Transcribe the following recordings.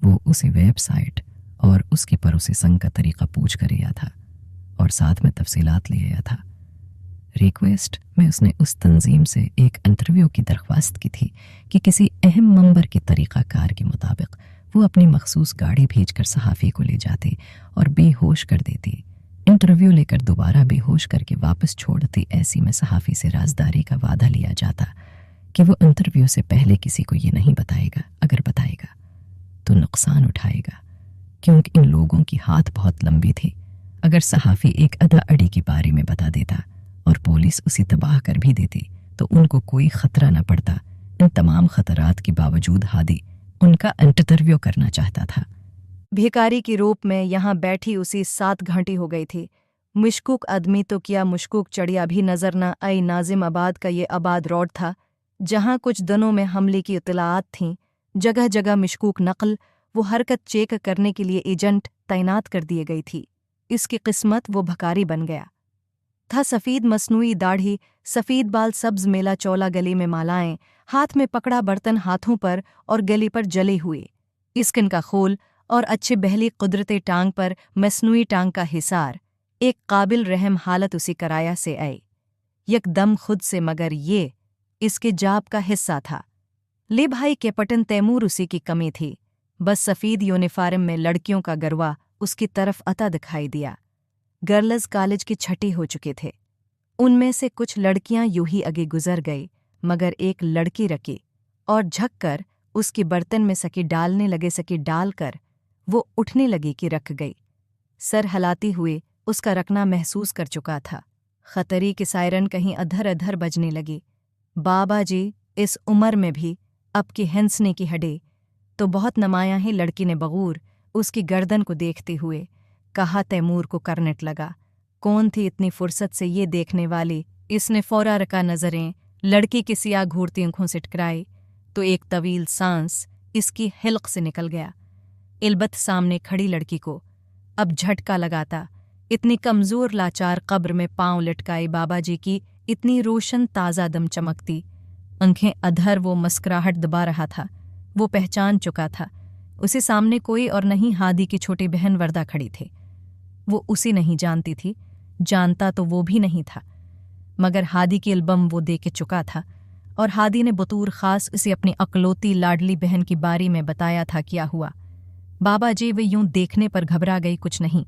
वो उसे web site और उसकी प्रोसेसिंग का तरीका पूछ कर आया था और साथ में तफसीलात ले आया था। रिक्वेस्ट में उसने उस तंजीम से एक इंटरव्यू की दरख्वास्त की थी कि किसी अहम मंबर के तरीक़ाकार के मुताबिक वो अपनी मखसूस गाड़ी भेजकर सहाफ़ी को ले जाते और बेहोश कर देती। इंटरव्यू लेकर दोबारा बेहोश करके वापस छोड़ती। ऐसी में सहाफ़ी से राजदारी का वादा लिया जाता कि वो इंटरव्यू से पहले किसी को ये नहीं बताएगा, अगर बताएगा तो नुकसान उठाएगा, क्योंकि इन लोगों की हाथ बहुत लंबी थी। अगर सहाफ़ी एक अदा अड़ी के बारे में बता देता और पुलिस उसे तबाह कर भी देती तो उनको कोई ख़तरा न पड़ता। इन तमाम ख़तरात के बावजूद हादी उनका इंटरव्यू करना चाहता था। भिखारी के रूप में यहाँ बैठी उसी 7 घंटे हो गई थी। मुश्कुक आदमी तो क्या मुश्कुक चढ़िया भी नजर न आई। नाजिम आबाद का ये आबाद रोड था जहाँ कुछ दिनों में हमले की इत्तलाआत थीं। जगह जगह मशकूक नकल वो हरकत चेक करने के लिए एजेंट तैनात कर दिए गई थी। इसकी किस्मत वो भिखारी बन गया था। सफ़ेद मसनूई दाढ़ी, सफ़ेद बाल, सब्ज मेला चौला, गले में मालाएं, हाथ में पकड़ा बर्तन, हाथों पर और गले पर जले हुए स्किन का खोल और अच्छे बहली कुदरती टांग पर मसनूई टांग का हिसार। एक काबिल रहम हालत उसी कराया से आई यकदम खुद से, मगर ये इसके जाब का हिस्सा था। ले भाई कैप्टन तैमूर उसी की कमी थी। बस सफ़ेद यूनिफॉर्म में लड़कियों का गरवा उसकी तरफ आता दिखाई दिया। गर्ल्स कॉलेज की छठी हो चुके थे। उनमें से कुछ लड़कियां यूं ही आगे गुजर गई, मगर एक लड़की रकी और झककर उसके बर्तन में सकी डालने लगे। सकी डालकर वो उठने लगी कि रख गई। सर हिलाती हुए उसका रखना महसूस कर चुका था। खतरी की सायरन कहीं अधर अधर बजने लगी। बाबा जी, इस उम्र में भी अब की हंसने की हडे तो बहुत नमाया है। लड़की ने बगूर उसकी गर्दन को देखते हुए कहा। तैमूर को करनेट लगा, कौन थी इतनी फुर्सत से ये देखने वाली। इसने फौरा रका नजरें लड़की की सियाह घूरती आंखों से टकराई तो एक तवील सांस इसकी हिल्क से निकल गया। इल्बत सामने खड़ी लड़की को अब झटका लगाता। इतनी कमजोर लाचार कब्र में पांव लटकाए बाबा जी की इतनी रोशन ताज़ा दम चमकती आंखें अधर वो मुस्कुराहट दबा रहा था। वो पहचान चुका था उसे सामने कोई और नहीं, हादी की छोटी बहन वरदा खड़ी थी। वो उसे नहीं जानती थी, जानता तो वो भी नहीं था, मगर हादी की एल्बम वो दे के चुका था और हादी ने बतूर खास उसे अपनी अकलौती लाडली बहन की बारी में बताया था क्या हुआ। बाबा जी वे यूं देखने पर घबरा गई। कुछ नहीं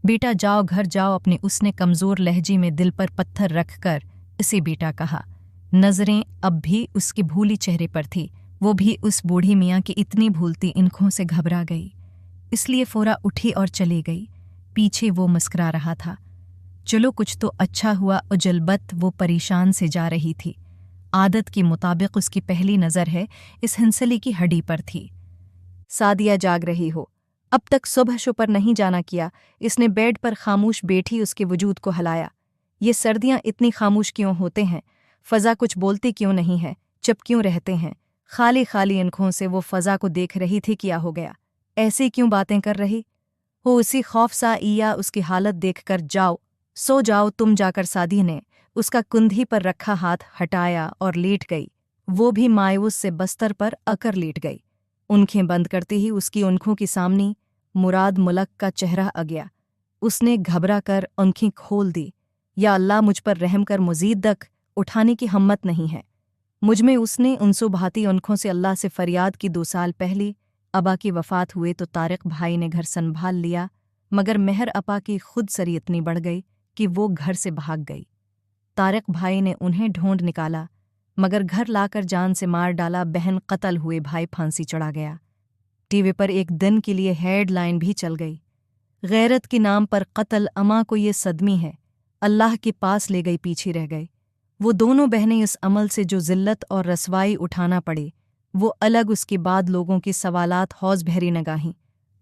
बेटा, जाओ घर जाओ अपने, उसने कमज़ोर लहजे में दिल पर पत्थर रखकर इसे बेटा कहा। नज़रें अब भी उसके भूली चेहरे पर थी। वो भी उस बूढ़ी मियाँ की इतनी भूलती आंखों से घबरा गई, इसलिए फौरा उठी और चली गई। पीछे वो मुस्कुरा रहा था। चलो कुछ तो अच्छा हुआ। उजलबत वो परेशान से जा रही थी। आदत के मुताबिक उसकी पहली नज़र है इस हंसली की हड्डी पर थी। सादिया जाग रही हो, अब तक सुबह शुपर नहीं जाना किया। इसने बेड पर खामोश बैठी उसके वजूद को हिलाया। ये सर्दियां इतनी खामोश क्यों होते हैं? फ़ज़ा कुछ बोलती क्यों नहीं है? चुप क्यों रहते हैं? खाली खाली आंखों से वो फ़ज़ा को देख रही थी। क्या हो गया? ऐसे क्यों बातें कर रही हो? उसी खौफ सा इया उसकी हालत देखकर जाओ सो जाओ तुम जाकर। सादी ने उसका कुंधी पर रखा हाथ हटाया और लेट गई। वो भी मायूस से बस्तर पर अकर लेट गई। आंखें बंद करते ही उसकी आंखों की सामने मुराद मुलक का चेहरा आ गया। उसने घबरा कर आंखें खोल दी। या अल्लाह, मुझ पर रहम कर, मुजीद तक उठाने की हिम्मत नहीं है मुझ में। उसने उनसो भाती आंखों से अल्लाह से फरियाद की। 2 साल पहले अबा की वफ़ात हुए तो तारिक भाई ने घर संभाल लिया, मगर मेहर अपा की खुद सरी इतनी बढ़ गई कि वो घर से भाग गई। तारिक भाई ने उन्हें ढूंढ निकाला, मगर घर लाकर जान से मार डाला। बहन कत्ल हुए, भाई फांसी चढ़ा गया। टीवी पर एक दिन के लिए हेडलाइन भी चल गई, गैरत के नाम पर कत्ल। अमां को ये सदमी है, अल्लाह के पास ले गई, पीछे रह गई। वो दोनों बहनें इस अमल से जो जिल्लत और रसवाई उठाना पड़े वो अलग। उसके बाद लोगों के सवालात हौज भरी नगाहीं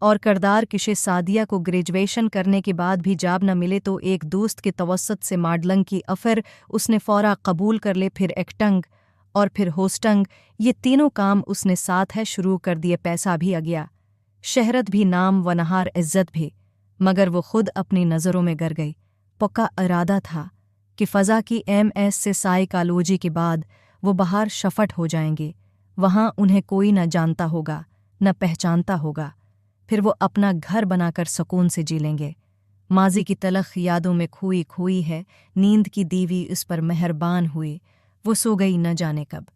और करदार किशे। सादिया को ग्रेजुएशन करने के बाद भी जॉब न मिले तो एक दोस्त के तवस्सुत से मॉडलिंग की ऑफर उसने फौरा कबूल कर ले। फिर एक्टिंग और फिर होस्टिंग, ये तीनों काम उसने साथ है शुरू कर दिए। पैसा भी आ गया, शहरत भी, नाम व नहार इज्जत भी, मगर वो खुद अपनी नज़रों में गर गई। पक्का इरादा था कि फ़ज़ा की MS से साइकोलॉजी के बाद वो बाहर शफट हो जाएंगे। वहाँ उन्हें कोई न जानता होगा, न पहचानता होगा। फिर वो अपना घर बनाकर सुकून से जी लेंगे। माजी की तलख यादों में खोई खोई है, नींद की देवी उस पर मेहरबान हुई। वो सो गई न जाने कब।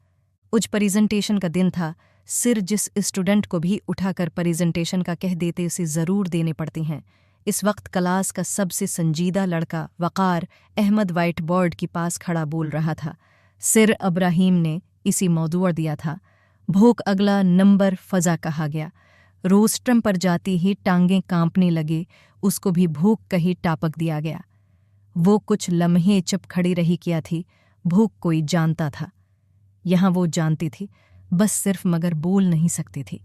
उज प्रेजेंटेशन का दिन था। सिर जिस स्टूडेंट को भी उठाकर प्रेजेंटेशन का कह देते उसे ज़रूर देने पड़ती हैं। इस वक्त क्लास का सबसे संजीदा लड़का वक़ार अहमद वाइट बोर्ड के पास खड़ा बोल रहा था। सिर अब्राहीम ने इसी मौजूद दिया था। भूख अगला नंबर फ़ज़ा कहा गया। रोस्ट्रम पर जाती ही टांगें कांपने लगी। उसको भी भूख कही टापक दिया गया। वो कुछ लम्हे चुप खड़ी रही क्या थी। भूख कोई जानता था। यहाँ वो जानती थी, बस सिर्फ मगर बोल नहीं सकती थी।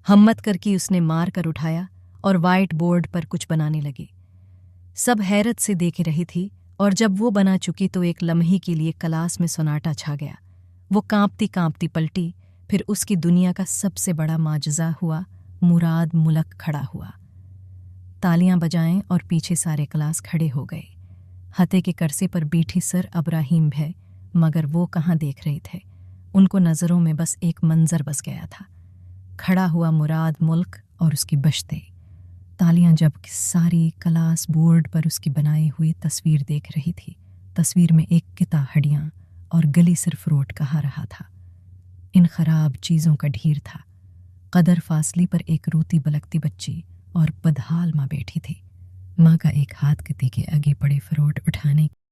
हिम्मत करके उसने मार कर उठाया और वाइट बोर्ड पर कुछ बनाने लगी। सब हैरत से देख रही थी और जब वो बना चुकी तो एक लम्हे के लिए क्लास में सन्नाटा छा गया। वो कांपती कांपती पलटी। फिर उसकी दुनिया का सबसे बड़ा माजज़ा हुआ। मुराद मुलक खड़ा हुआ। तालियां बजाएं और पीछे सारे क्लास खड़े हो गए। हते के करसे पर बैठी सर अब्राहीम है, मगर वो कहाँ देख रहे थे। उनको नज़रों में बस एक मंजर बस गया था। खड़ा हुआ मुराद मुल्क और उसकी बश्ते। तालियां जब सारी क्लास बोर्ड पर उसकी बनाई हुई तस्वीर देख रही थी। तस्वीर में एक किता हड्डियां और गली सिर्फ रोट कहा रहा था। इन खराब चीज़ों का ढेर था। कदर फासले पर एक रोती बलकती बच्ची और बदहाल माँ बैठी थी। माँ का एक हाथ किते के आगे पड़े फरोट उठाने